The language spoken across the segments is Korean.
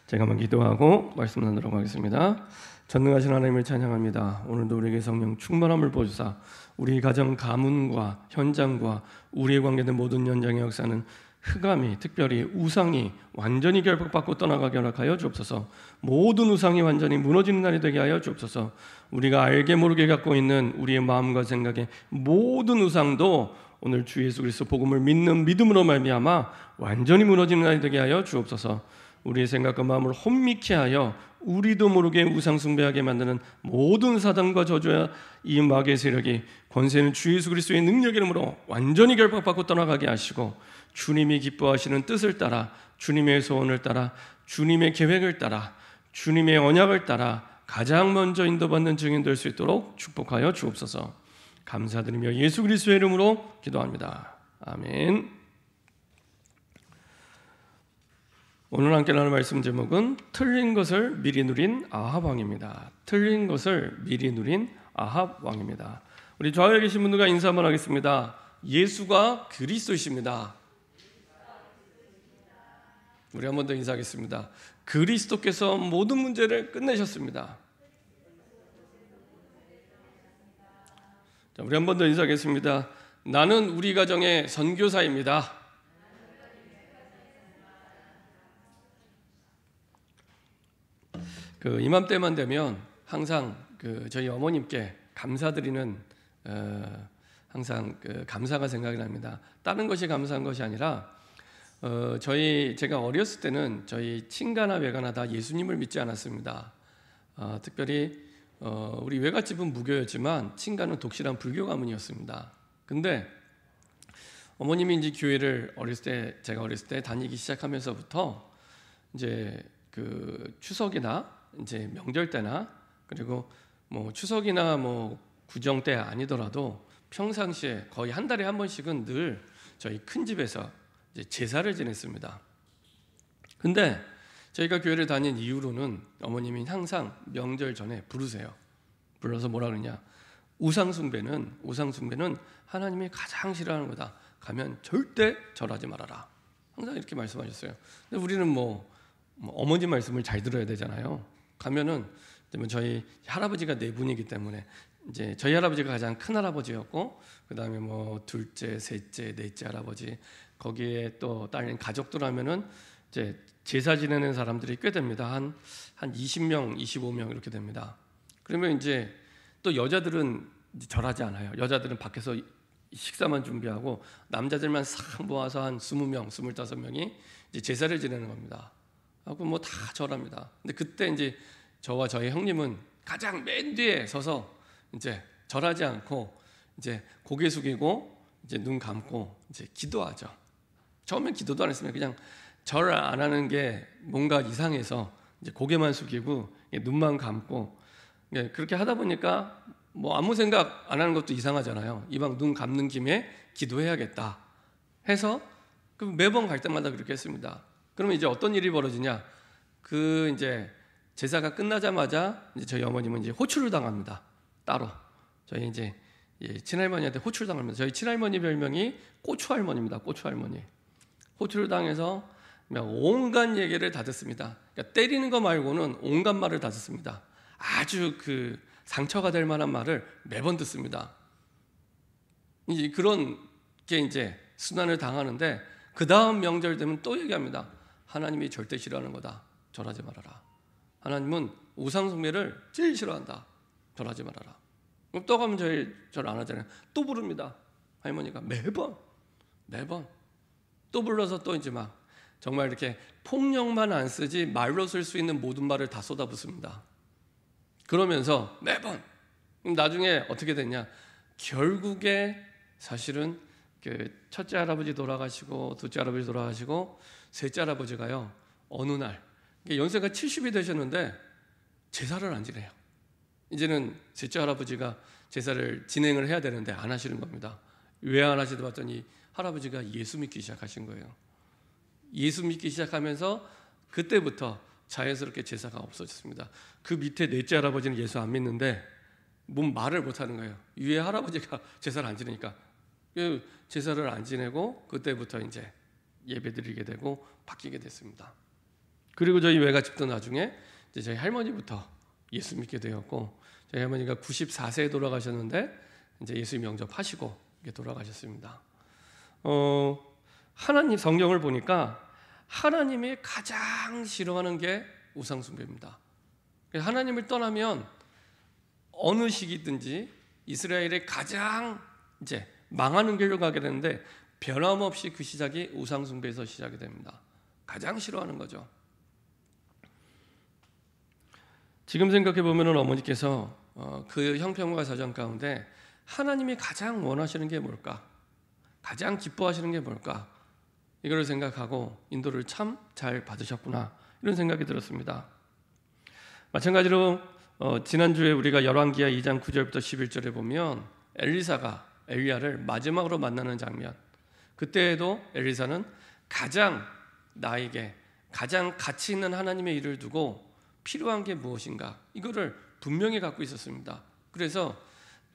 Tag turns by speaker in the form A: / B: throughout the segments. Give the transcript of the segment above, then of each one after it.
A: 제가 한번 기도하고 말씀 나누도록 하겠습니다. 전능하신 하나님을 찬양합니다. 오늘도 우리에게 성령 충만함을 보여주사 우리 가정 가문과 현장과 우리의 관계된 모든 현장의 역사는 흑암이, 특별히 우상이 완전히 결박받고 떠나가게 허락하여 주옵소서. 모든 우상이 완전히 무너지는 날이 되게 하여 주옵소서. 우리가 알게 모르게 갖고 있는 우리의 마음과 생각의 모든 우상도 오늘 주 예수 그리스도 복음을 믿는 믿음으로 말미암아 완전히 무너지는 날이 되게 하여 주옵소서. 우리의 생각과 마음을 혼미케 하여 우리도 모르게 우상 숭배하게 만드는 모든 사단과 저주와 이 마귀의 세력이 권세는 주 예수 그리스도의 능력 이름으로 완전히 결박받고 떠나가게 하시고, 주님이 기뻐하시는 뜻을 따라, 주님의 소원을 따라, 주님의 계획을 따라, 주님의 언약을 따라 가장 먼저 인도받는 증인 될 수 있도록 축복하여 주옵소서. 감사드리며 예수 그리스도의 이름으로 기도합니다. 아멘. 오늘 함께 나눌 말씀 제목은 틀린 것을 미리 누린 아합 왕입니다. 틀린 것을 미리 누린 아합 왕입니다. 우리 좌우에 계신 분들과 인사 한번 하겠습니다. 예수가 그리스도이십니다. 우리 한 번 더 인사하겠습니다. 그리스도께서 모든 문제를 끝내셨습니다. 자, 우리 한 번 더 인사하겠습니다. 나는 우리 가정의 선교사입니다. 이맘때만 되면 항상 저희 어머님께 감사드리는 항상 감사가 생각이 납니다. 다른 것이 감사한 것이 아니라 제가 어렸을 때는 저희 친가나 외가나 다 예수님을 믿지 않았습니다. 특별히 우리 외갓집은 무교였지만 친가는 독실한 불교 가문이었습니다. 근데 어머님이 이제 교회를 제가 어렸을 때 다니기 시작하면서부터 이제 추석이나 이제 명절 때나, 그리고 뭐 추석이나 뭐 구정 때 아니더라도 평상시에 거의 한 달에 한 번씩은 늘 저희 큰 집에서 이제 제사를 지냈습니다. 근데 저희가 교회를 다닌 이후로는 어머님이 항상 명절 전에 부르세요. 불러서 뭐라 그러냐? 우상 숭배는 하나님이 가장 싫어하는 거다. 가면 절대 절하지 말아라. 항상 이렇게 말씀하셨어요. 근데 우리는 뭐 어머니 말씀을 잘 들어야 되잖아요. 가면은 저희 할아버지가 네 분이기 때문에 이제 저희 할아버지가 가장 큰 할아버지였고, 그 다음에 뭐 둘째, 셋째, 넷째 할아버지, 거기에 또 딸린 가족들 하면은 이제 제사 지내는 사람들이 꽤 됩니다. 한 20명, 25명 이렇게 됩니다. 그러면 이제 또 여자들은 이제 절하지 않아요. 여자들은 밖에서 식사만 준비하고 남자들만 싹 모아서 한 20명, 25명이 이제 제사를 지내는 겁니다. 하고 뭐 다 절합니다. 근데 그때 이제 저와 저희 형님은 가장 맨 뒤에 서서 이제 절하지 않고 이제 고개 숙이고 이제 눈 감고 이제 기도하죠. 처음엔 기도도 안 했습니다. 그냥 절 안 하는 게 뭔가 이상해서 이제 고개만 숙이고 눈만 감고 그렇게 하다 보니까 뭐 아무 생각 안 하는 것도 이상하잖아요. 이왕 눈 감는 김에 기도해야겠다 해서 매번 갈 때마다 그렇게 했습니다. 그러면 이제 어떤 일이 벌어지냐? 이제 제사가 끝나자마자 이제 저희 어머님은 이제 호출을 당합니다. 따로 저희 이제 친할머니한테 호출을 당합니다. 저희 친할머니 별명이 고추할머니입니다. 고추할머니. 호출을 당해서 온갖 얘기를 다 듣습니다. 그러니까 때리는 거 말고는 온갖 말을 다 듣습니다. 아주 상처가 될 만한 말을 매번 듣습니다. 이제 그런 게 이제 순환을 당하는데, 그 다음 명절 되면 또 얘기합니다. 하나님이 절대 싫어하는 거다. 절하지 말아라. 하나님은 우상 숭배를 제일 싫어한다. 절하지 말아라. 그럼 또 가면 절 안 하잖아요. 또 부릅니다. 할머니가 매번 또 불러서 또 이제 막 정말 이렇게 폭력만 안 쓰지 말로 쓸 수 있는 모든 말을 다 쏟아붓습니다. 그러면서 매번 나중에 어떻게 됐냐? 결국에 사실은 첫째 할아버지 돌아가시고 둘째 할아버지 돌아가시고 셋째 할아버지가요, 어느 날 연세가 70이 되셨는데 제사를 안 지내요. 이제는 셋째 할아버지가 제사를 진행을 해야 되는데 안 하시는 겁니다. 왜 안 하시다 봤더니 할아버지가 예수 믿기 시작하신 거예요. 예수 믿기 시작하면서 그때부터 자연스럽게 제사가 없어졌습니다. 그 밑에 넷째 할아버지는 예수 안 믿는데 뭔 말을 못 하는 거예요. 위에 할아버지가 제사를 안 지내니까. 제사를 안 지내고 그때부터 이제 예배드리게 되고 바뀌게 됐습니다. 그리고 저희 외갓집도 나중에 이제 저희 할머니부터 예수 믿게 되었고, 저희 할머니가 94세에 돌아가셨는데 이제 예수 영접하시고 돌아가셨습니다. 하나님 성경을 보니까 하나님이 가장 싫어하는 게 우상숭배입니다. 하나님을 떠나면 어느 시기든지 이스라엘의 가장 이제 망하는 길로 가게 되는데, 변함없이 그 시작이 우상숭배에서 시작이 됩니다. 가장 싫어하는 거죠. 지금 생각해 보면 어머니께서 그 형편과 사정 가운데 하나님이 가장 원하시는 게 뭘까? 가장 기뻐하시는 게 뭘까? 이걸 생각하고 인도를 참 잘 받으셨구나, 이런 생각이 들었습니다. 마찬가지로 지난주에 우리가 열왕기하 2장 9절부터 11절에 보면 엘리사가 엘리야를 마지막으로 만나는 장면, 그때에도 엘리사는 가장 나에게 가장 가치 있는 하나님의 일을 두고 필요한 게 무엇인가, 이거를 분명히 갖고 있었습니다. 그래서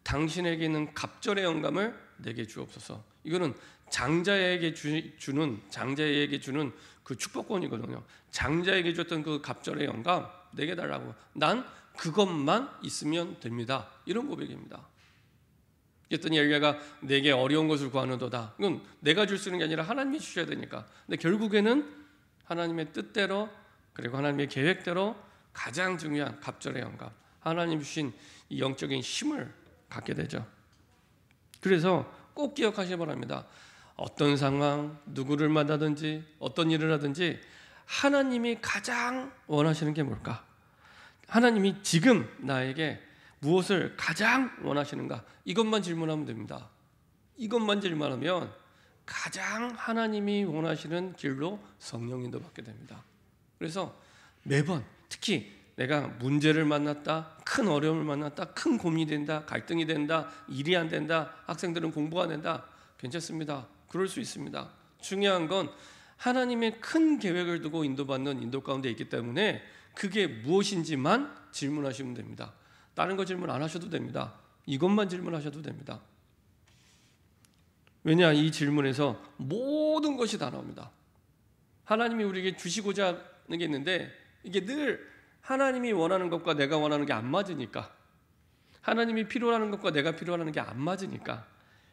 A: 당신에게 있는 갑절의 영감을 내게 주옵소서. 이거는 장자에게 주는 그 축복권이거든요. 장자에게 줬던 그 갑절의 영감 내게 달라고, 난 그것만 있으면 됩니다, 이런 고백입니다. 그랬더니 엘리야가 내게 어려운 것을 구하는도다. 이건 내가 줄 수 있는 게 아니라 하나님이 주셔야 되니까. 근데 결국에는 하나님의 뜻대로, 그리고 하나님의 계획대로 가장 중요한 갑절의 영감, 하나님 주신 이 영적인 힘을 갖게 되죠. 그래서 꼭 기억하시기 바랍니다. 어떤 상황, 누구를 만나든지 어떤 일을 하든지 하나님이 가장 원하시는 게 뭘까? 하나님이 지금 나에게 무엇을 가장 원하시는가? 이것만 질문하면 됩니다. 이것만 질문하면 가장 하나님이 원하시는 길로 성령 인도받게 됩니다. 그래서 매번, 특히 내가 문제를 만났다, 큰 어려움을 만났다, 큰 고민이 된다, 갈등이 된다, 일이 안 된다, 학생들은 공부가 안 된다, 괜찮습니다. 그럴 수 있습니다. 중요한 건 하나님의 큰 계획을 두고 인도받는 인도 가운데 있기 때문에 그게 무엇인지만 질문하시면 됩니다. 다른 거 질문 안 하셔도 됩니다. 이것만 질문하셔도 됩니다. 왜냐, 이 질문에서 모든 것이 다 나옵니다. 하나님이 우리에게 주시고자 하는 게 있는데, 이게 늘 하나님이 원하는 것과 내가 원하는 게 안 맞으니까, 하나님이 필요하는 것과 내가 필요하는 게 안 맞으니까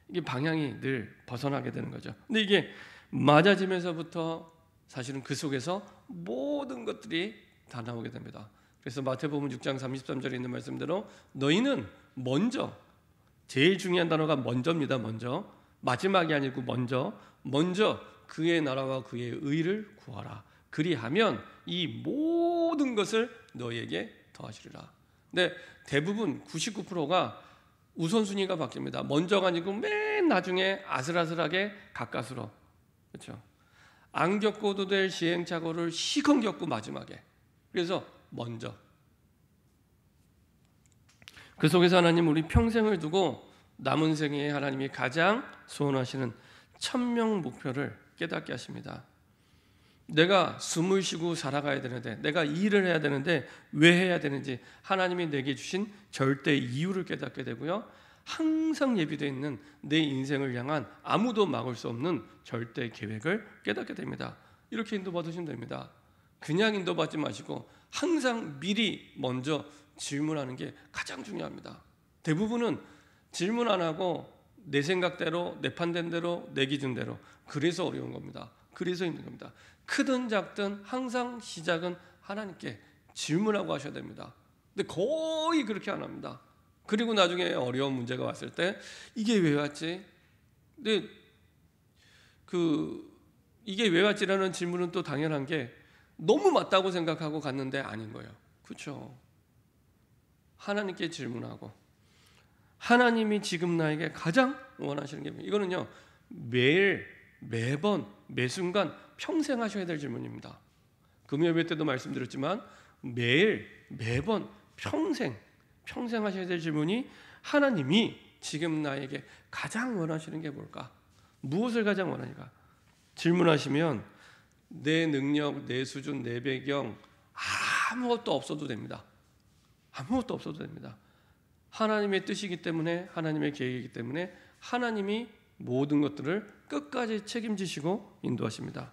A: 이게 방향이 늘 벗어나게 되는 거죠. 근데 이게 맞아지면서부터 사실은 그 속에서 모든 것들이 다 나오게 됩니다. 그래서 마태복음 6장 33절에 있는 말씀대로 너희는 먼저, 제일 중요한 단어가 먼저입니다. 먼저, 마지막이 아니고 먼저 그의 나라와 그의 의를 구하라. 그리하면 이 모든 것을 너희에게 더하시리라. 근데 대부분 99%가 우선순위가 바뀝니다. 먼저가 아니고 맨 나중에 아슬아슬하게 가까스로, 그렇죠? 안 겪어도 될 시행착오를 시건 겪고 마지막에. 그래서 먼저. 그 속에서 하나님 우리 평생을 두고 남은 생에 하나님이 가장 소원하시는 천명 목표를 깨닫게 하십니다. 내가 숨을 쉬고 살아가야 되는데, 내가 일을 해야 되는데 왜 해야 되는지 하나님이 내게 주신 절대 이유를 깨닫게 되고요, 항상 예비되어 있는 내 인생을 향한 아무도 막을 수 없는 절대 계획을 깨닫게 됩니다. 이렇게 인도받으시면 됩니다. 그냥 인도받지 마시고 항상 미리 먼저 질문하는 게 가장 중요합니다. 대부분은 질문 안 하고 내 생각대로, 내 판단 대로, 내 기준대로, 그래서 어려운 겁니다. 그래서 힘든 겁니다. 크든 작든 항상 시작은 하나님께 질문하고 하셔야 됩니다. 근데 거의 그렇게 안 합니다. 그리고 나중에 어려운 문제가 왔을 때 이게 왜 왔지? 근데 이게 왜 왔지라는 질문은 또 당연한 게 너무 맞다고 생각하고 갔는데 아닌 거예요. 그렇죠? 하나님께 질문하고 하나님이 지금 나에게 가장 원하시는 게 뭐예요? 이거는요, 매일, 매번, 매순간 평생 하셔야 될 질문입니다. 금요일 때도 말씀드렸지만 매일, 매번, 평생 하셔야 될 질문이 하나님이 지금 나에게 가장 원하시는 게 뭘까? 무엇을 가장 원하니까? 질문하시면 내 능력, 내 수준, 내 배경 아무것도 없어도 됩니다. 아무것도 없어도 됩니다. 하나님의 뜻이기 때문에, 하나님의 계획이기 때문에 하나님이 모든 것들을 끝까지 책임지시고 인도하십니다.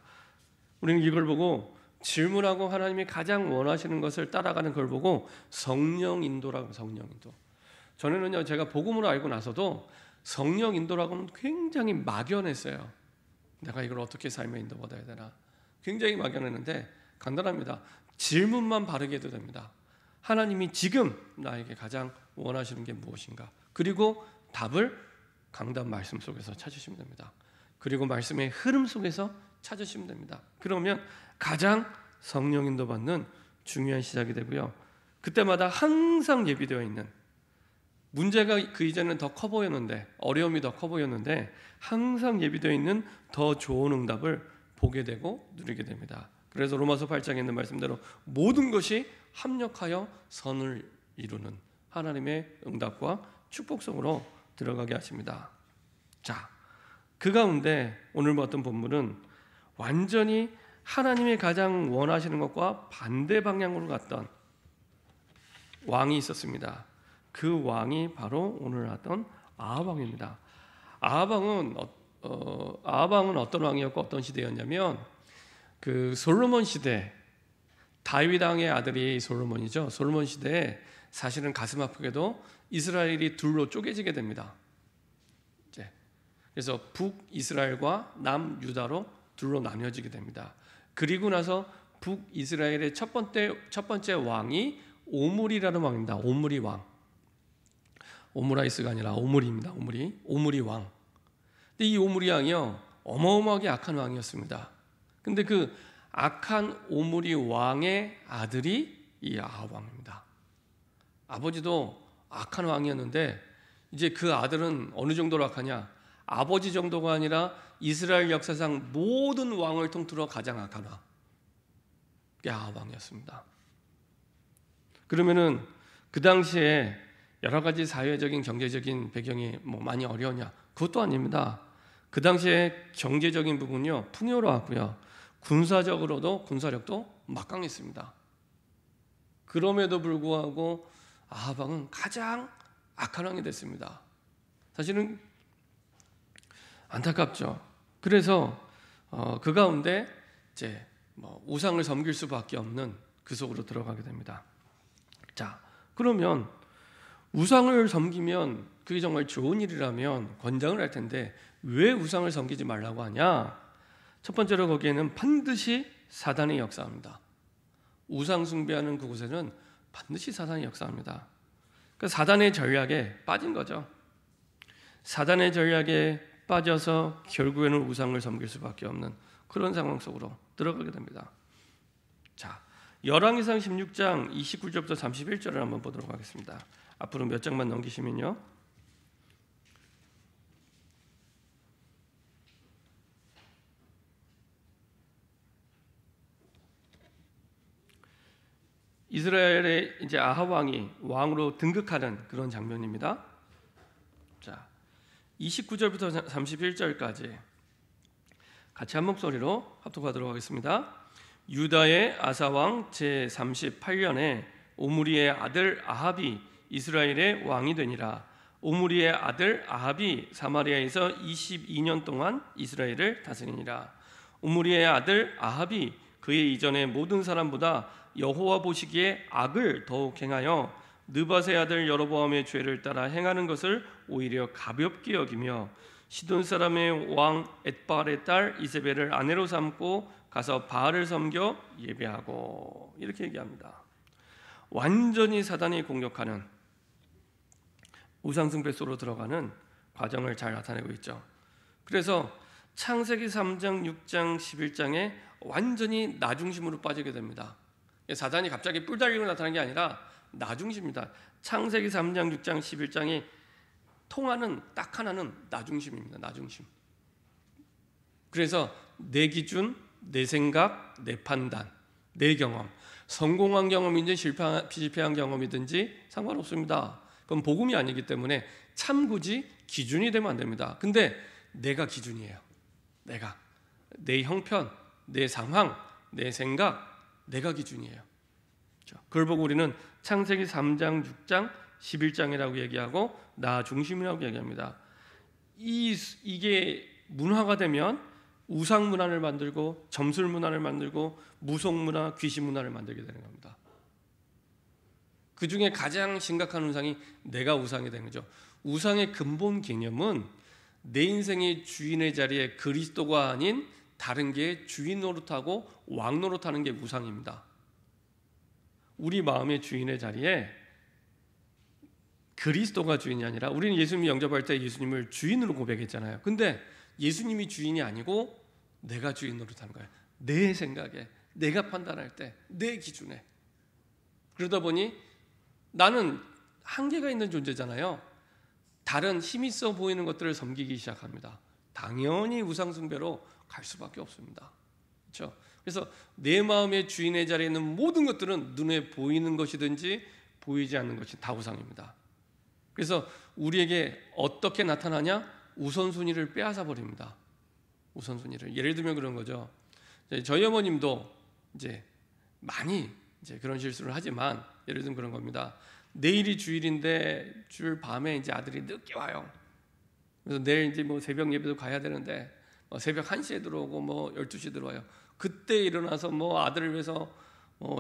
A: 우리는 이걸 보고 질문하고 하나님이 가장 원하시는 것을 따라가는 걸 보고 성령 인도라고. 성령 인도. 전에는요, 제가 복음으로 알고 나서도 성령 인도라고는 굉장히 막연했어요. 내가 이걸 어떻게 삶에 인도받아야 되나, 굉장히 막연했는데 간단합니다. 질문만 바르게 해도 됩니다. 하나님이 지금 나에게 가장 원하시는 게 무엇인가, 그리고 답을 강단 말씀 속에서 찾으시면 됩니다. 그리고 말씀의 흐름 속에서 찾으시면 됩니다. 그러면 가장 성령 인도 받는 중요한 시작이 되고요, 그때마다 항상 예비되어 있는, 문제가 그 이전에는 더 커 보였는데, 어려움이 더 커 보였는데 항상 예비되어 있는 더 좋은 응답을 보게 되고 누리게 됩니다. 그래서 로마서 8장에 있는 말씀대로 모든 것이 합력하여 선을 이루는 하나님의 응답과 축복 속으로 들어가게 하십니다. 자, 그 가운데 오늘 봤던 본문은 완전히 하나님이 가장 원하시는 것과 반대 방향으로 갔던 왕이 있었습니다. 그 왕이 바로 오늘 봤던 아합 왕입니다. 아합 왕은 어떤 왕이었고 어떤 시대였냐면, 그 솔로몬 시대, 다윗 왕의 아들이 솔로몬이죠. 솔로몬 시대에 사실은 가슴 아프게도 이스라엘이 둘로 쪼개지게 됩니다. 그래서 북이스라엘과 남유다로 둘로 나뉘어지게 됩니다. 그리고 나서 북이스라엘의 첫 번째 왕이 오므리라는 왕입니다. 오므리 왕. 오므라이스가 아니라 오므리입니다. 오므리 왕. 근데 이 오므리 왕이요, 어마어마하게 악한 왕이었습니다. 근데 그 악한 오므리 왕의 아들이 이 아합 왕입니다. 아버지도 악한 왕이었는데 이제 그 아들은 어느 정도로 악하냐? 아버지 정도가 아니라 이스라엘 역사상 모든 왕을 통틀어 가장 악한 왕, 아합 왕이었습니다. 그러면은 그 당시에 여러 가지 사회적인 경제적인 배경이 많이 어려웠냐? 그것도 아닙니다. 그 당시에 경제적인 부분요 풍요로웠고요, 군사력도 막강했습니다. 그럼에도 불구하고 아합 왕은 가장 악한 왕이 됐습니다. 사실은 안타깝죠. 그래서 그 가운데 이제 우상을 섬길 수밖에 없는 그 속으로 들어가게 됩니다. 자, 그러면 우상을 섬기면 그게 정말 좋은 일이라면 권장을 할 텐데 왜 우상을 섬기지 말라고 하냐? 첫 번째로 거기에는 반드시 사단이 역사합니다. 우상 숭배하는 그곳에는 반드시 사단이 역사합니다. 그러니까 사단의 전략에 빠진 거죠. 사단의 전략에 빠져서 결국에는 우상을 섬길 수밖에 없는 그런 상황 속으로 들어가게 됩니다. 자, 열왕기상 16장 29절부터 31절을 한번 보도록 하겠습니다. 앞으로 몇 장만 넘기시면요, 이스라엘의 이제 아합 왕이 왕으로 등극하는 그런 장면입니다. 자, 29절부터 31절까지 같이 한 목소리로 합독하도록 하겠습니다. 유다의 아사 왕 제 38년에 오므리의 아들 아합이 이스라엘의 왕이 되니라. 오므리의 아들 아합이 사마리아에서 22년 동안 이스라엘을 다스리니라. 오므리의 아들 아합이 그의 이전의 모든 사람보다 여호와 보시기에 악을 더욱 행하여 느밧의 아들 여로보암의 죄를 따라 행하는 것을 오히려 가볍게 여기며 시돈 사람의 왕 엣바알의 딸 이세벨을 아내로 삼고 가서 바알을 섬겨 예배하고, 이렇게 얘기합니다. 완전히 사단이 공격하는 우상숭배 속으로 들어가는 과정을 잘 나타내고 있죠. 그래서 창세기 3장, 6장, 11장에 완전히 나 중심으로 빠지게 됩니다. 사단이 갑자기 뿔 달리고 나타나는 게 아니라 나 중심입니다. 창세기 3장, 6장, 11장이 통하는 딱 하나는 나 중심입니다. 나 중심. 그래서 내 기준, 내 생각, 내 판단, 내 경험, 성공한 경험인지 실패한 경험이든지 상관없습니다. 그건 복음이 아니기 때문에 참고지 기준이 되면 안 됩니다. 근데 내가 기준이에요. 내 형편, 내 상황, 내 생각, 내가 기준이에요. 그걸 보고 우리는 창세기 3장, 6장, 11장이라고 얘기하고 나 중심이라고 얘기합니다. 이게 문화가 되면 우상 문화를 만들고 점술 문화를 만들고 무속 문화, 귀신 문화를 만들게 되는 겁니다. 그 중에 가장 심각한 우상이 내가 우상이 되는 거죠. 우상의 근본 개념은 내 인생의 주인의 자리에 그리스도가 아닌 다른 게 주인 노릇하고 왕 노릇하는 게 우상입니다. 우리 마음의 주인의 자리에 그리스도가 주인이 아니라, 우리는 예수님 영접할 때 예수님을 주인으로 고백했잖아요. 근데 예수님이 주인이 아니고 내가 주인 노릇하는 거예요. 내 생각에, 내가 판단할 때, 내 기준에. 그러다 보니 나는 한계가 있는 존재잖아요. 다른 힘 있어 보이는 것들을 섬기기 시작합니다. 당연히 우상 숭배로 갈 수밖에 없습니다. 그렇죠? 그래서 내 마음의 주인의 자리에 있는 모든 것들은 눈에 보이는 것이든지 보이지 않는 것이 다 우상입니다. 그래서 우리에게 어떻게 나타나냐? 우선순위를 빼앗아 버립니다. 우선순위를. 예를 들면 그런 거죠. 저희 어머님도 이제 많이 이제 그런 실수를 하지만, 예를 들면 그런 겁니다. 내일이 주일인데 주일 밤에 이제 아들이 늦게 와요. 그래서 내일 이제 뭐 새벽 예배도 가야 되는데 새벽 1시에 들어오고 뭐 12시에 들어와요. 그때 일어나서 뭐 아들을 위해서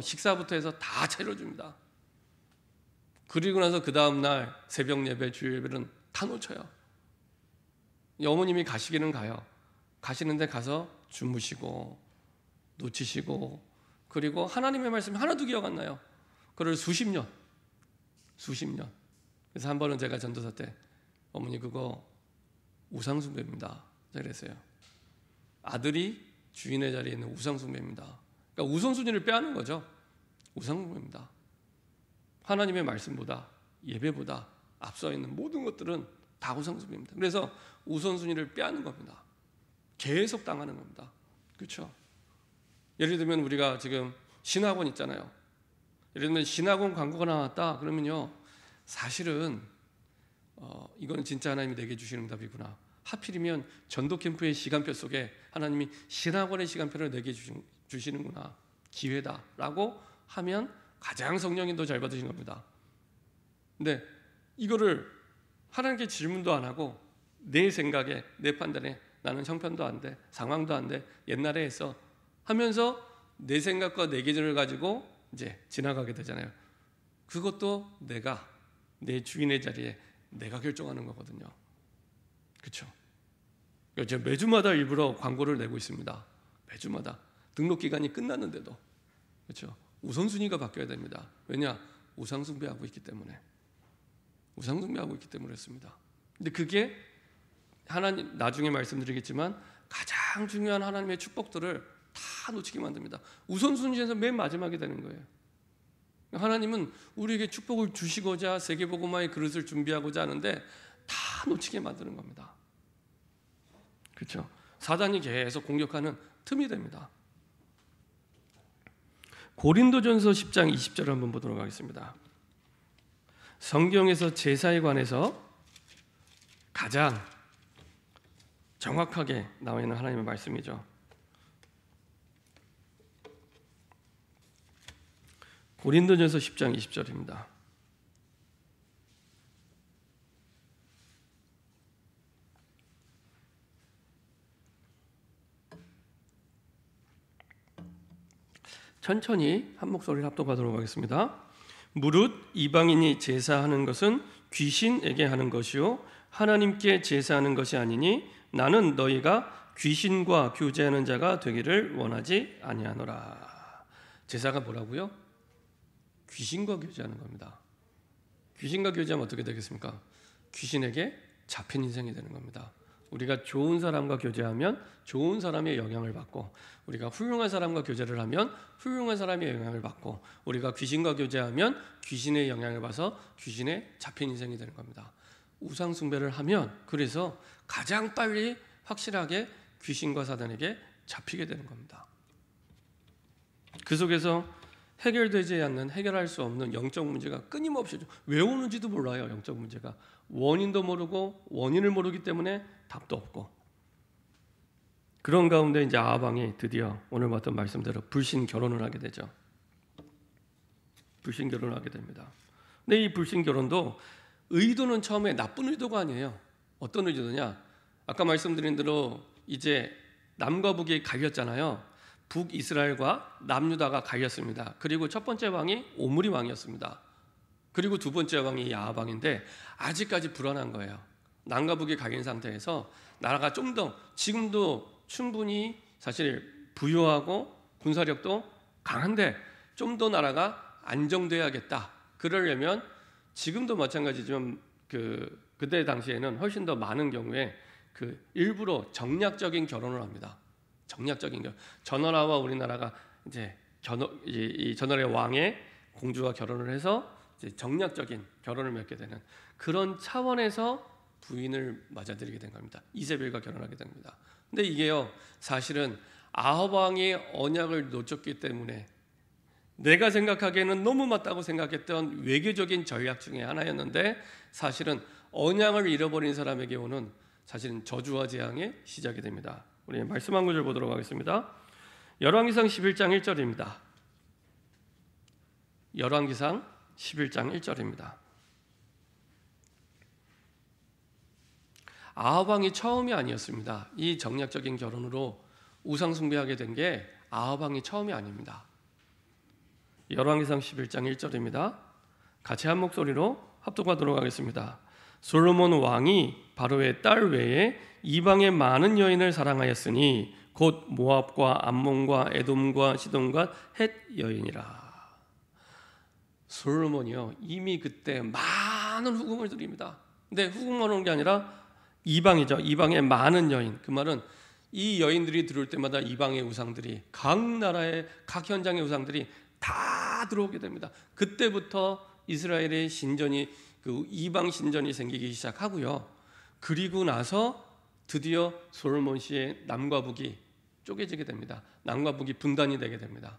A: 식사부터 해서 다 차려줍니다. 그리고 나서 그 다음날 새벽 예배, 주일 예배는 다 놓쳐요. 어머님이 가시기는 가요. 가시는데 가서 주무시고 놓치시고, 그리고 하나님의 말씀이 하나도 기억 안 나요. 그걸 수십 년. 그래서 한 번은 제가 전도사 때 어머니 그거 우상숭배입니다. 그랬어요. 아들이 주인의 자리에 있는 우상숭배입니다. 그러니까 우선순위를 빼앗는 거죠. 우상숭배입니다. 하나님의 말씀보다, 예배보다 앞서 있는 모든 것들은 다 우상숭배입니다. 그래서 우선순위를 빼앗는 겁니다. 계속 당하는 겁니다. 그렇죠? 예를 들면 우리가 지금 신학원 있잖아요. 예를 들면 신학원 광고가 나왔다 그러면요, 사실은 이거는 진짜 하나님이 내게 주시는 응답이구나. 하필이면 전도 캠프의 시간표 속에 하나님이 신학원의 시간표를 내게 주시는구나, 기회다라고 하면 가장 성령인도 잘 받으신 겁니다. 근데 이거를 하나님께 질문도 안 하고 내 생각에, 내 판단에 나는 형편도 안 돼, 상황도 안 돼, 옛날에 했어 하면서 내 생각과 내 기준을 가지고 이제 지나가게 되잖아요. 그것도 내가 내 주인의 자리에 내가 결정하는 거거든요. 그렇죠? 제가 매주마다 일부러 광고를 내고 있습니다. 매주마다 등록 기간이 끝났는데도. 그렇죠? 우선순위가 바뀌어야 됩니다. 왜냐? 우상숭배하고 있기 때문에. 우상숭배하고 있기 때문에 그렇습니다. 근데 그게 하나님, 나중에 말씀드리겠지만 가장 중요한 하나님의 축복들을 다 놓치게 만듭니다. 우선순위에서 맨 마지막에 되는 거예요. 하나님은 우리에게 축복을 주시고자 세계복음화의 그릇을 준비하고자 하는데 다 놓치게 만드는 겁니다. 그렇죠? 사단이 계속 공격하는 틈이 됩니다. 고린도전서 10장 20절을 한번 보도록 하겠습니다. 성경에서 제사에 관해서 가장 정확하게 나와 있는 하나님의 말씀이죠. 고린도전서 10장 20절입니다. 천천히 한 목소리를 합독하도록 하겠습니다. 무릇 이방인이 제사하는 것은 귀신에게 하는 것이요 하나님께 제사하는 것이 아니니 나는 너희가 귀신과 교제하는 자가 되기를 원하지 아니하노라. 제사가 뭐라고요? 귀신과 교제하는 겁니다. 귀신과 교제하면 어떻게 되겠습니까? 귀신에게 잡힌 인생이 되는 겁니다. 우리가 좋은 사람과 교제하면 좋은 사람의 영향을 받고, 우리가 훌륭한 사람과 교제를 하면 훌륭한 사람의 영향을 받고, 우리가 귀신과 교제하면 귀신의 영향을 받아서 귀신에 잡힌 인생이 되는 겁니다. 우상 숭배를 하면 그래서 가장 빨리 확실하게 귀신과 사단에게 잡히게 되는 겁니다. 그 속에서 해결되지 않는, 해결할 수 없는 영적 문제가 끊임없이 왜 오는지도 몰라요. 영적 문제가 원인도 모르고 원인을 모르기 때문에 답도 없고, 그런 가운데 이제 아방이 드디어 오늘 봤던 말씀대로 불신 결혼을 하게 되죠. 불신 결혼을 하게 됩니다. 근데 이 불신 결혼도 의도는 처음에 나쁜 의도가 아니에요. 어떤 의도냐? 아까 말씀드린 대로 이제 남과 북이 갈렸잖아요. 북이스라엘과 남유다가 갈렸습니다. 그리고 첫 번째 왕이 오므리 왕이었습니다. 그리고 두 번째 왕이 야합 왕인데 아직까지 불안한 거예요. 남과 북이 갈린 상태에서 나라가 좀 더, 지금도 충분히 사실 부유하고 군사력도 강한데 좀 더 나라가 안정돼야겠다. 그러려면 지금도 마찬가지지만 그때 당시에는 훨씬 더 많은 경우에 일부러 정략적인 결혼을 합니다. 정략적인 결혼. 전나라와 우리나라가 이제 이 전나라의 왕의 공주와 결혼을 해서 이제 정략적인 결혼을 맺게 되는 그런 차원에서 부인을 맞아들이게 된 겁니다. 이세벨과 결혼하게 됩니다. 근데 이게요, 사실은 아합 왕이 언약을 놓쳤기 때문에 내가 생각하기에는 너무 맞다고 생각했던 외교적인 전략 중에 하나였는데 사실은 언약을 잃어버린 사람에게 오는 사실은 저주와 재앙의 시작이 됩니다. 우리 말씀 한 구절 보도록 하겠습니다. 열왕기상 11장 1절입니다. 열왕기상 11장 1절입니다. 아합 왕이 처음이 아니었습니다. 이 정략적인 결혼으로 우상 숭배하게 된 게 아합 왕이 처음이 아닙니다. 열왕기상 11장 1절입니다. 같이 한 목소리로 합독하도록 하겠습니다. 솔로몬 왕이 바로의 딸 외에 이방의 많은 여인을 사랑하였으니 곧 모압과 암몬과 에돔과 시돈과 헷 여인이라. 솔로몬이요, 이미 그때 많은 후궁을 드립니다. 근데 후궁만 온 게 아니라 이방이죠. 이방의 많은 여인. 그 말은 이 여인들이 들어올 때마다 이방의 우상들이, 각 나라의 각 현장의 우상들이 다 들어오게 됩니다. 그때부터 이스라엘의 신전이, 이방 신전이 생기기 시작하고요. 그리고 나서 드디어 솔로몬 씨의 남과 북이 쪼개지게 됩니다. 남과 북이 분단이 되게 됩니다.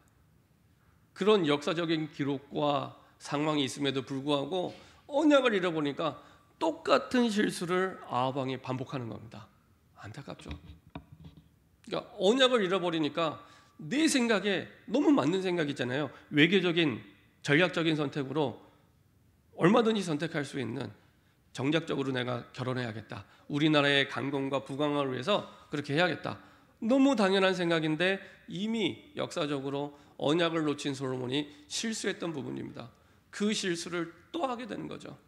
A: 그런 역사적인 기록과 상황이 있음에도 불구하고 언약을 잃어보니까 똑같은 실수를 아합 왕이 반복하는 겁니다. 안타깝죠. 그러니까 언약을 잃어버리니까 내 생각에 너무 맞는 생각이잖아요. 외교적인 전략적인 선택으로 얼마든지 선택할 수 있는, 정략적으로 내가 결혼해야겠다, 우리나라의 강건과 부강화를 위해서 그렇게 해야겠다, 너무 당연한 생각인데 이미 역사적으로 언약을 놓친 솔로몬이 실수했던 부분입니다. 그 실수를 또 하게 되는 거죠.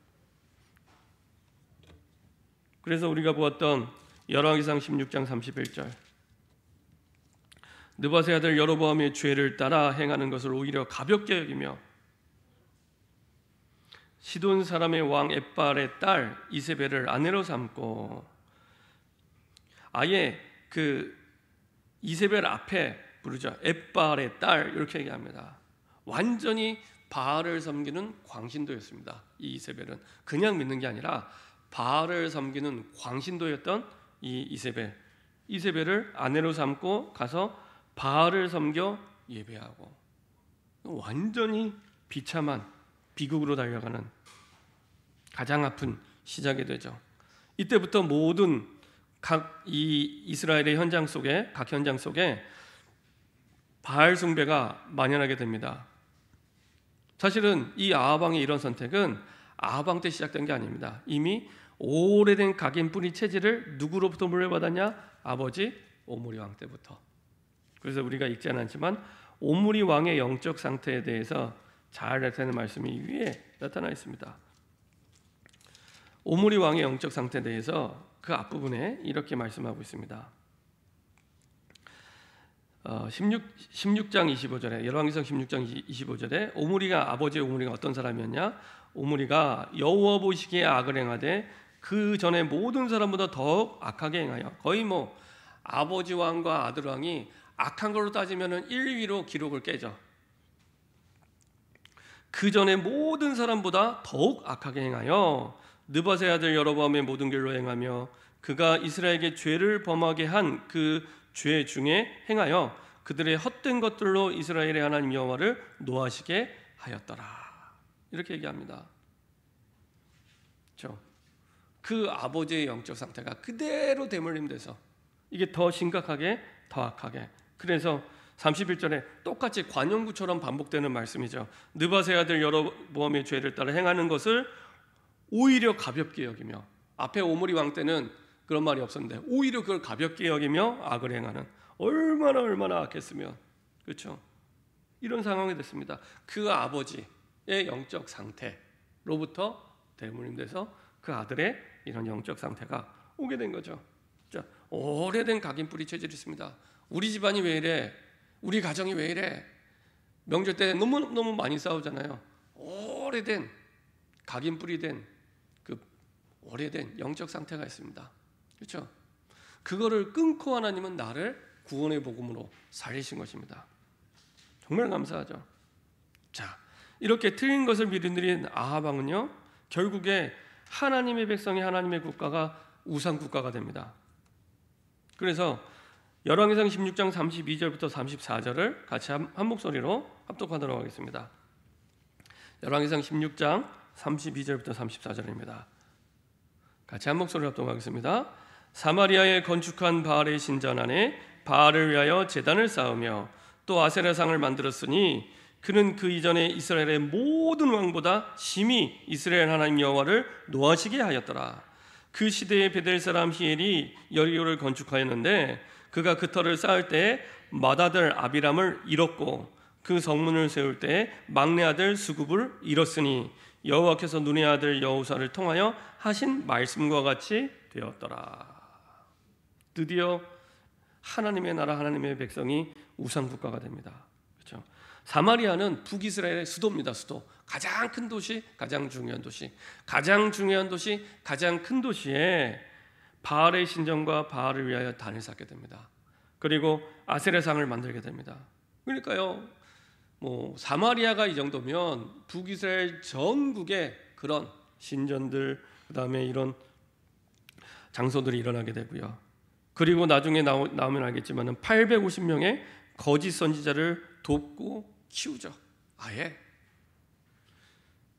A: 그래서 우리가 보았던 열왕기상 16장 31절, 느밧의 아들 여로보암의 죄를 따라 행하는 것을 오히려 가볍게 여기며 시돈 사람의 왕 엣발의 딸 이세벨을 아내로 삼고, 아예 이세벨 앞에 부르죠. 엣발의 딸, 이렇게 얘기합니다. 완전히 바알을 섬기는 광신도였습니다. 이 이세벨은 그냥 믿는 게 아니라 바알을 섬기는 광신도였던 이 이세벨을 아내로 삼고 가서 바알을 섬겨 예배하고, 완전히 비참한 비극으로 달려가는 가장 아픈 시작이 되죠. 이때부터 모든 이 이스라엘의 현장 속에, 각 현장 속에 바알 숭배가 만연하게 됩니다. 사실은 이 아합 왕의 이런 선택은 아합 왕 때 시작된 게 아닙니다. 이미 오래된 각인 뿌리 체질을 누구로부터 물려받았냐? 아버지 오므리 왕 때부터. 그래서 우리가 읽지는 않지만 오므리 왕의 영적 상태에 대해서 잘 나타내는 말씀이 위에 나타나 있습니다. 오므리 왕의 영적 상태에 대해서 그 앞부분에 이렇게 말씀하고 있습니다. 16장 25절에, 열왕기상 16장 25절에 아버지 오므리가 어떤 사람이었냐? 오므리가 여호와 보시기에 악을 행하되 그 전에 모든 사람보다 더욱 악하게 행하여, 거의 아버지 왕과 아들 왕이 악한 걸로 따지면은 1위로 기록을 깨죠. 그 전에 모든 사람보다 더욱 악하게 행하여 느밧의 아들 여로보암의 모든 길로 행하며 그가 이스라엘에게 죄를 범하게 한 그 죄 중에 행하여 그들의 헛된 것들로 이스라엘의 하나님 여호와를 노하시게 하였더라. 이렇게 얘기합니다. 그렇죠? 그 아버지의 영적 상태가 그대로 대물림돼서 이게 더 심각하게, 더 악하게. 그래서 31절에 똑같이 관용구처럼 반복되는 말씀이죠. 느밧의 아들 여로보암의 죄를 따라 행하는 것을 오히려 가볍게 여기며, 앞에 오므리 왕 때는 그런 말이 없었는데 오히려 그걸 가볍게 여기며 악을 행하는, 얼마나 악했으면, 그렇죠? 이런 상황이 됐습니다. 그 아버지의 영적 상태로부터 대물림돼서 그 아들의 이런 영적 상태가 오게 된 거죠. 자, 오래된 각인 뿌리 체질이 있습니다. 우리 집안이 왜 이래? 우리 가정이 왜 이래? 명절 때 너무 많이 싸우잖아요. 오래된 각인 뿌리 된 그 오래된 영적 상태가 있습니다. 그렇죠? 그거를 끊고 하나님은 나를 구원의 복음으로 살리신 것입니다. 정말 감사하죠. 자, 이렇게 틀린 것을 믿어들인 아합 왕은요, 결국에 하나님의 백성이 하나님의 국가가 우상 국가가 됩니다. 그래서 열왕기상 16장 32절부터 34절을 같이 한 목소리로 합독하도록 하겠습니다. 열왕기상 16장 32절부터 34절입니다. 같이 한 목소리로 합독하겠습니다. 사마리아에 건축한 바알의 신전 안에 바알을 위하여 제단을 쌓으며 또 아세라상을 만들었으니 그는 그 이전에 이스라엘의 모든 왕보다 심히 이스라엘 하나님 여호와를 노하시게 하였더라. 그 시대에 베델 사람 히엘이 여리고를 건축하였는데 그가 그 터를 쌓을 때 맏아들 아비람을 잃었고 그 성문을 세울 때 막내 아들 수굽을 잃었으니 여호와께서 눈의 아들 여호사를 통하여 하신 말씀과 같이 되었더라. 드디어 하나님의 나라 하나님의 백성이 우상 국가가 됩니다. 그렇죠? 사마리아는 북이스라엘의 수도입니다. 수도. 가장 큰 도시, 가장 중요한 도시. 가장 중요한 도시, 가장 큰 도시에 바알의 신전과 바알을 위하여 단을 쌓게 됩니다. 그리고 아세라상을 만들게 됩니다. 그러니까요, 사마리아가 이 정도면 북이스라엘 전국에 그런 신전들, 그다음에 이런 장소들이 일어나게 되고요. 그리고 나중에 나오면 알겠지만은 850명의 거짓 선지자를 돕고 키우죠. 아예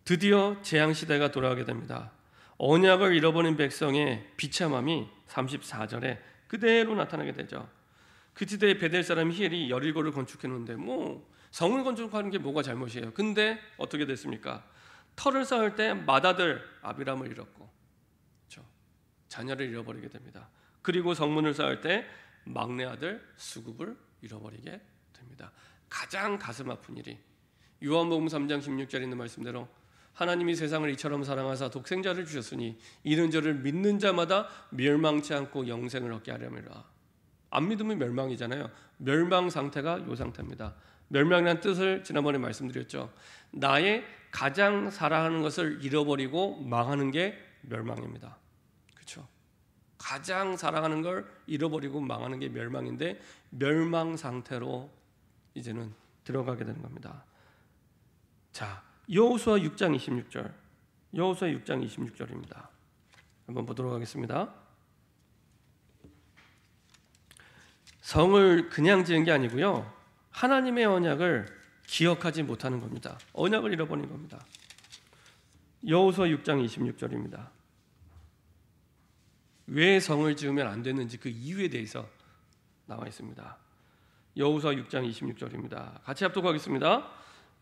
A: 드디어 재앙 시대가 돌아오게 됩니다. 언약을 잃어버린 백성의 비참함이 34절에 그대로 나타나게 되죠. 그 시대에 베델 사람 히엘이 여리고를 건축했는데 성을 건축하는 게 뭐가 잘못이에요. 근데 어떻게 됐습니까? 터를 쌓을 때 맏아들 아비람을 잃었고, 그렇죠? 자녀를 잃어버리게 됩니다. 그리고 성문을 쌓을 때 막내 아들 수굽을 잃어버리게 됩니다. 가장 가슴 아픈 일이 요한복음 3장 16절에 있는 말씀대로 하나님이 세상을 이처럼 사랑하사 독생자를 주셨으니 이는 저를 믿는 자마다 멸망치 않고 영생을 얻게 하려니라. 안 믿으면 멸망이잖아요. 멸망 상태가 이 상태입니다. 멸망이라는 뜻을 지난번에 말씀드렸죠. 나의 가장 사랑하는 것을 잃어버리고 망하는 게 멸망입니다. 그렇죠? 가장 사랑하는 걸 잃어버리고 망하는 게 멸망인데 멸망 상태로 이제는 들어가게 되는 겁니다. 자, 여호수아 6장 26절. 여호수아 6장 26절입니다. 한번 보도록 하겠습니다. 성을 그냥 지은 게 아니고요. 하나님의 언약을 기억하지 못하는 겁니다. 언약을 잃어버린 겁니다. 여호수아 6장 26절입니다. 왜 성을 지으면 안 됐는지 그 이유에 대해서 나와 있습니다. 여호수아 6장 26절입니다. 같이 합독하겠습니다.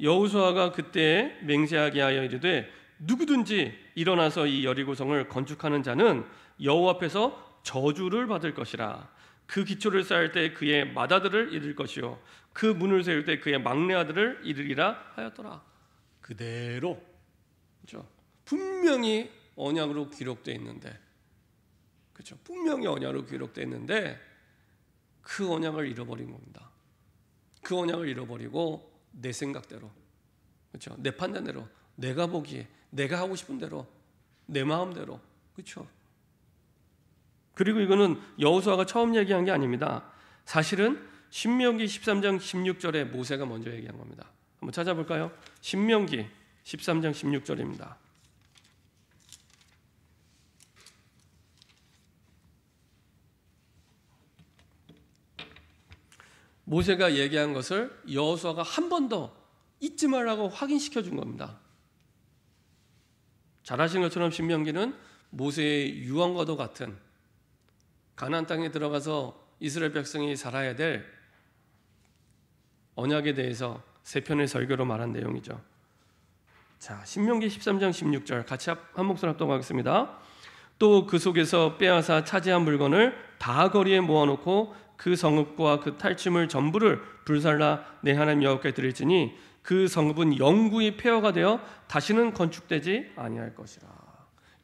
A: 여호수아가 그때 맹세하게 하여 이르되 누구든지 일어나서 이 여리고성을 건축하는 자는 여호와 앞에서 저주를 받을 것이라. 그 기초를 쌓을 때 그의 맏아들을 잃을 것이요 그 문을 세울 때 그의 막내 아들을 잃으리라 하였더라. 그대로, 그렇죠? 분명히 언약으로 기록되어 있는데, 그렇죠? 분명히 언약으로 기록되어 있는데 그 언약을 잃어버린 겁니다. 그 언약을 잃어버리고 내 생각대로, 그렇죠? 내 판단대로, 내가 보기에, 내가 하고 싶은 대로, 내 마음대로, 그렇죠? 그리고 이거는 여호수아가 처음 얘기한 게 아닙니다. 사실은 신명기 13장 16절에 모세가 먼저 얘기한 겁니다. 한번 찾아볼까요? 신명기 13장 16절입니다. 모세가 얘기한 것을 여호수아가 한 번 더 잊지 말라고 확인시켜 준 겁니다. 잘 아시는 것처럼 신명기는 모세의 유언과도 같은 가나안 땅에 들어가서 이스라엘 백성이 살아야 될 언약에 대해서 세 편의 설교로 말한 내용이죠. 자, 신명기 13장 16절 같이 한 목소리 합독하겠습니다. 또 그 속에서 빼앗아 차지한 물건을 다 거리에 모아놓고 그 성읍과 그 탈취물 전부를 불살라 내 하나님 여호와께 드릴지니 그 성읍은 영구히 폐허가 되어 다시는 건축되지 아니할 것이라.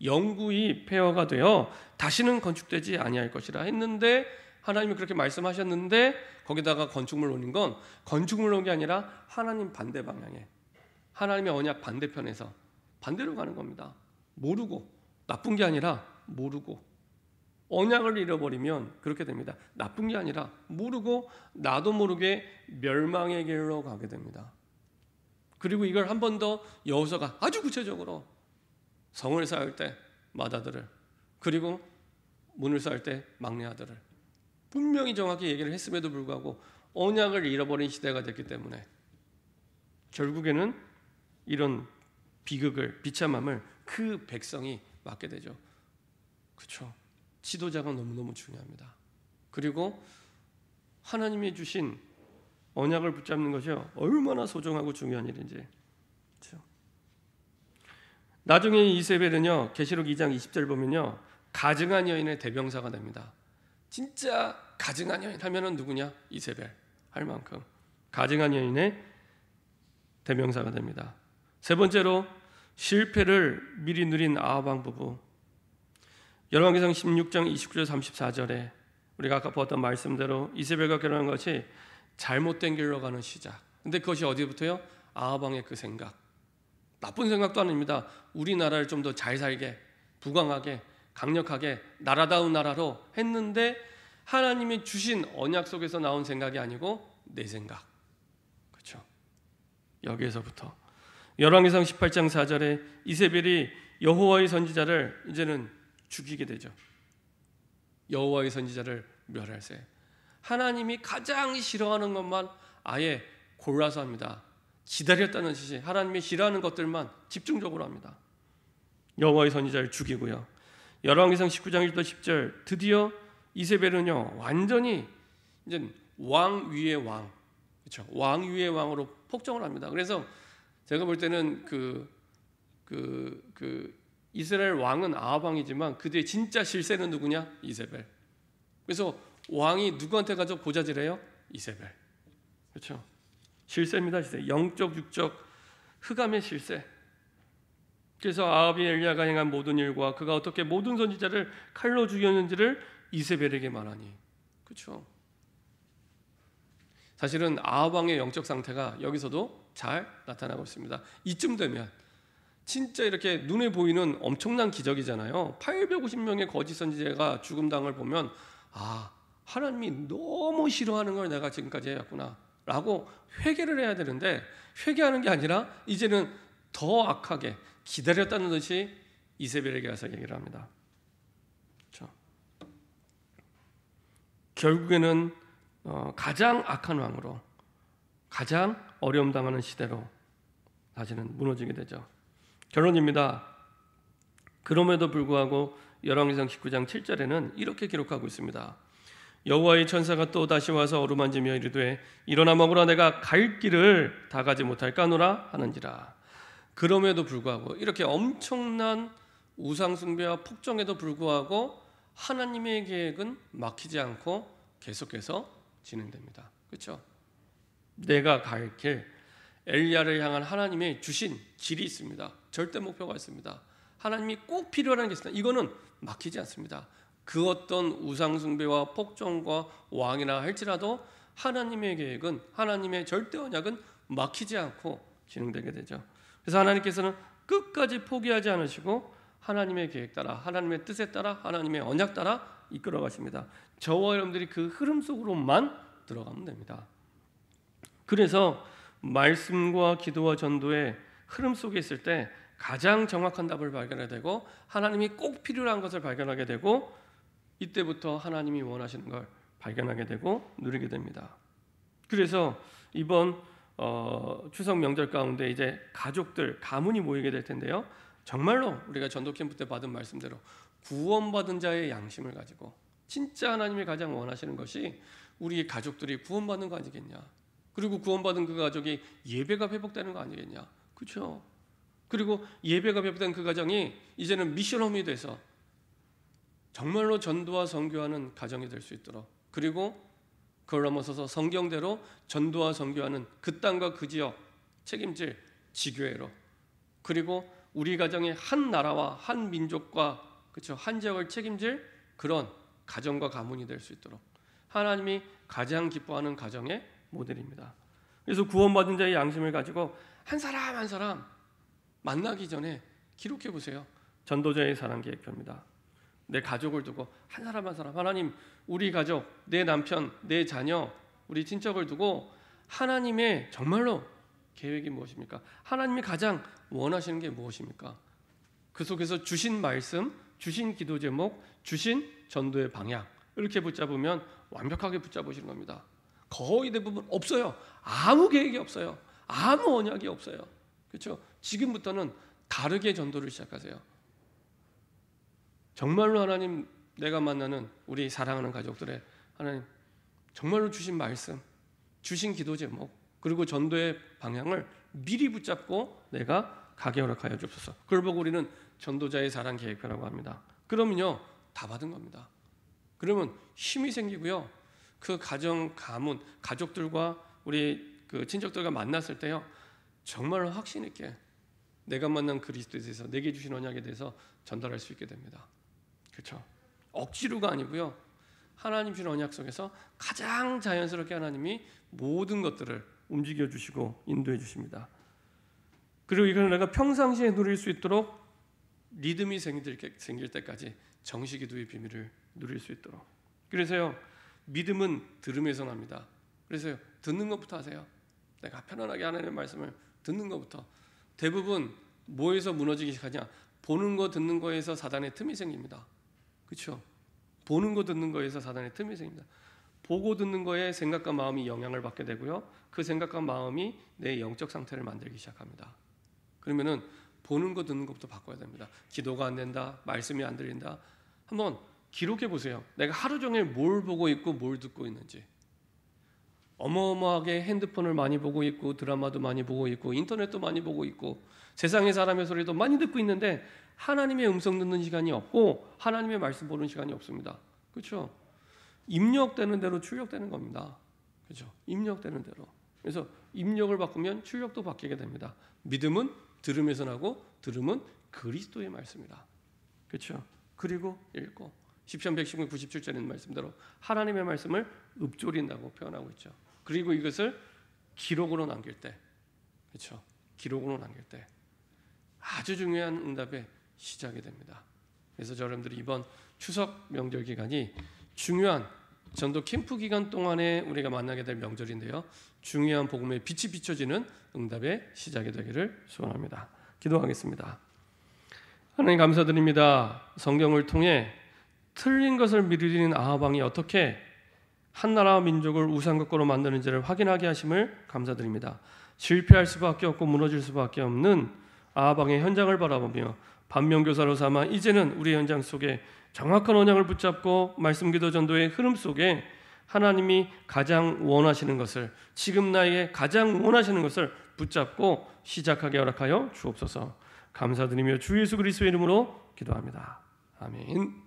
A: 영구히 폐허가 되어 다시는 건축되지 아니할 것이라 했는데, 하나님이 그렇게 말씀하셨는데 거기다가 건축물 올린 건 건축물 놓은 게 아니라 하나님 반대 방향에, 하나님의 언약 반대편에서 반대로 가는 겁니다. 모르고, 나쁜 게 아니라 모르고. 언약을 잃어버리면 그렇게 됩니다. 나쁜 게 아니라 모르고 나도 모르게 멸망의 길로 가게 됩니다. 그리고 이걸 한 번 더 여호수아가 아주 구체적으로 성을 쌓을 때 맏아들을, 그리고 문을 쌓을 때 막내 아들을 분명히 정확히 얘기를 했음에도 불구하고 언약을 잃어버린 시대가 됐기 때문에 결국에는 이런 비극을, 비참함을 그 백성이 맞게 되죠. 그렇죠? 지도자가 너무너무 중요합니다. 그리고 하나님이 주신 언약을 붙잡는 것이 얼마나 소중하고 중요한 일인지. 그렇죠? 나중에 이세벨은요, 계시록 2장 20절 보면요, 가증한 여인의 대명사가 됩니다. 진짜 가증한 여인 하면은 누구냐? 이세벨 할 만큼 가증한 여인의 대명사가 됩니다. 세 번째로 실패를 미리 누린 아합 왕 부부. 열왕기상 16장 29절 34절에 우리가 아까 보았던 말씀대로 이세벨과 결혼한 것이 잘못된 길로 가는 시작. 근데 그것이 어디부터요? 아합 왕의 그 생각, 나쁜 생각도 아닙니다. 우리나라를 좀 더 잘 살게, 부강하게, 강력하게, 나라다운 나라로 했는데 하나님이 주신 언약 속에서 나온 생각이 아니고 내 생각. 그렇죠? 여기에서부터 열왕기상 18장 4절에 이세벨이 여호와의 선지자를 이제는 죽이게 되죠. 여호와의 선지자를 멸할세. 하나님이 가장 싫어하는 것만 아예 골라서 합니다. 기다렸다는 뜻이, 하나님이 싫어하는 것들만 집중적으로 합니다. 여호와의 선지자를 죽이고요. 열왕기상 19장 1절 10절 드디어 이세벨은요 완전히 이제 왕 위의 왕, 그렇죠? 왕 위의 왕으로 폭정을 합니다. 그래서 제가 볼 때는 이스라엘 왕은 아합 왕이지만 그들의 진짜 실세는 누구냐? 이세벨. 그래서 왕이 누구한테 가서 보좌질해요? 이세벨. 그렇죠? 실세입니다. 실세. 영적 육적 흑암의 실세. 그래서 아합이 엘리야가 행한 모든 일과 그가 어떻게 모든 선지자를 칼로 죽였는지를 이세벨에게 말하니. 그렇죠? 사실은 아합 왕의 영적 상태가 여기서도 잘 나타나고 있습니다. 이쯤 되면 진짜 이렇게 눈에 보이는 엄청난 기적이잖아요. 850명의 거짓 선지자가 죽음당을 보면 아, 하나님이 너무 싫어하는 걸 내가 지금까지 해왔구나 라고 회개를 해야 되는데 회개하는 게 아니라 이제는 더 악하게 기다렸다는 듯이 이세벨에게 가서 얘기를 합니다. 그렇죠? 결국에는 가장 악한 왕으로, 가장 어려움 당하는 시대로 다시는 무너지게 되죠. 결론입니다. 그럼에도 불구하고 열왕기상 19장 7절에는 이렇게 기록하고 있습니다. 여호와의 천사가 또 다시 와서 어루만지며 이르되 일어나 먹으라, 내가 갈 길을 다 가지 못할까노라 하는지라. 그럼에도 불구하고 이렇게 엄청난 우상 숭배와 폭정에도 불구하고 하나님의 계획은 막히지 않고 계속해서 진행됩니다. 그렇죠? 내가 갈 길, 엘리야를 향한 하나님의 주신 길이 있습니다. 절대 목표가 있습니다. 하나님이 꼭 필요한 게 있습니다. 이거는 막히지 않습니다. 그 어떤 우상 숭배와 폭정과 왕이나 할지라도 하나님의 계획은, 하나님의 절대 언약은 막히지 않고 진행되게 되죠. 그래서 하나님께서는 끝까지 포기하지 않으시고 하나님의 계획 따라, 하나님의 뜻에 따라, 하나님의 언약 따라 이끌어 가십니다. 저와 여러분들이 그 흐름 속으로만 들어가면 됩니다. 그래서 말씀과 기도와 전도의 흐름 속에 있을 때 가장 정확한 답을 발견하게 되고 하나님이 꼭 필요한 것을 발견하게 되고 이때부터 하나님이 원하시는 걸 발견하게 되고 누리게 됩니다. 그래서 이번 추석 명절 가운데 이제 가족들, 가문이 모이게 될 텐데요. 정말로 우리가 전도 캠프 때 받은 말씀대로 구원받은 자의 양심을 가지고 진짜 하나님이 가장 원하시는 것이 우리 가족들이 구원받는 거 아니겠냐. 그리고 구원받은 그 가족이 예배가 회복되는 거 아니겠냐. 그렇죠? 그리고 예배가 회복된 그 가정이 이제는 미션홈이 돼서 정말로 전도와 선교하는 가정이 될 수 있도록, 그리고 그걸 넘어서서 성경대로 전도와 선교하는 그 땅과 그 지역 책임질 지교회로, 그리고 우리 가정의 한 나라와 한 민족과 그렇죠, 한 지역을 책임질 그런 가정과 가문이 될 수 있도록 하나님이 가장 기뻐하는 가정의 모델입니다. 그래서 구원받은 자의 양심을 가지고 한 사람 한 사람 만나기 전에 기록해 보세요. 전도자의 사랑 계획표입니다. 내 가족을 두고 한 사람 한 사람, 하나님 우리 가족, 내 남편, 내 자녀, 우리 친척을 두고 하나님의 정말로 계획이 무엇입니까? 하나님이 가장 원하시는 게 무엇입니까? 그 속에서 주신 말씀, 주신 기도 제목, 주신 전도의 방향, 이렇게 붙잡으면 완벽하게 붙잡으시는 겁니다. 거의 대부분 없어요. 아무 계획이 없어요. 아무 언약이 없어요. 그렇죠? 지금부터는 다르게 전도를 시작하세요. 정말로 하나님, 내가 만나는 우리 사랑하는 가족들의 하나님 정말로 주신 말씀, 주신 기도 제목, 그리고 전도의 방향을 미리 붙잡고 내가 가게 허락하여 주옵소서. 그걸 보고 우리는 전도자의 사랑 계획표라고 합니다. 그러면요, 다 받은 겁니다. 그러면 힘이 생기고요, 그 가정, 가문, 가족들과 우리 그 친척들과 만났을 때요, 정말로 확신 있게 내가 만난 그리스도에 대해서, 내게 주신 언약에 대해서 전달할 수 있게 됩니다. 그렇죠? 억지로가 아니고요, 하나님 주신 언약 속에서 가장 자연스럽게 하나님이 모든 것들을 움직여 주시고 인도해 주십니다. 그리고 이걸 내가 평상시에 누릴 수 있도록 리듬이 생길 때까지 정식기도의 비밀을 누릴 수 있도록. 그래서요, 믿음은 들음에서 납니다. 그래서요, 듣는 것부터 하세요. 내가 편안하게 하나님의 말씀을 듣는 것부터. 대부분 뭐에서 무너지기 시작하냐? 보는 거 듣는 거에서 사단의 틈이 생깁니다. 그렇죠? 보는 거 듣는 거에서 사단의 틈이 생깁니다. 보고 듣는 거에 생각과 마음이 영향을 받게 되고요, 그 생각과 마음이 내 영적 상태를 만들기 시작합니다. 그러면은 보는 거 듣는 것부터 바꿔야 됩니다. 기도가 안 된다, 말씀이 안 들린다, 한번 기록해 보세요. 내가 하루 종일 뭘 보고 있고 뭘 듣고 있는지. 어마어마하게 핸드폰을 많이 보고 있고, 드라마도 많이 보고 있고, 인터넷도 많이 보고 있고, 세상의 사람의 소리도 많이 듣고 있는데 하나님의 음성 듣는 시간이 없고 하나님의 말씀 보는 시간이 없습니다. 그렇죠? 입력되는 대로 출력되는 겁니다. 그렇죠? 입력되는 대로. 그래서 입력을 바꾸면 출력도 바뀌게 됩니다. 믿음은 들음에서 나고, 들음은 그리스도의 말씀이다. 그렇죠? 그리고 읽고, 시편 119편 97절에 있는 말씀대로 하나님의 말씀을 읊조린다고 표현하고 있죠. 그리고 이것을 기록으로 남길 때, 그렇죠? 기록으로 남길 때 아주 중요한 응답의 시작이 됩니다. 그래서 여러분들이 이번 추석 명절 기간이 중요한 전도 캠프 기간 동안에 우리가 만나게 될 명절인데요, 중요한 복음의 빛이 비춰지는 응답의 시작이 되기를 소원합니다. 기도하겠습니다. 하나님 감사드립니다. 성경을 통해 틀린 것을 믿으려는 아합 왕이 어떻게 한 나라와 민족을 우상국가로 만드는지를 확인하게 하심을 감사드립니다. 실패할 수밖에 없고 무너질 수밖에 없는 아합 왕의 현장을 바라보며 반면교사로 삼아 이제는 우리 현장 속에 정확한 언약을 붙잡고 말씀기도 전도의 흐름 속에 하나님이 가장 원하시는 것을, 지금 나에게 가장 원하시는 것을 붙잡고 시작하게 허락하여 주옵소서. 감사드리며 주 예수 그리스도의 이름으로 기도합니다. 아멘.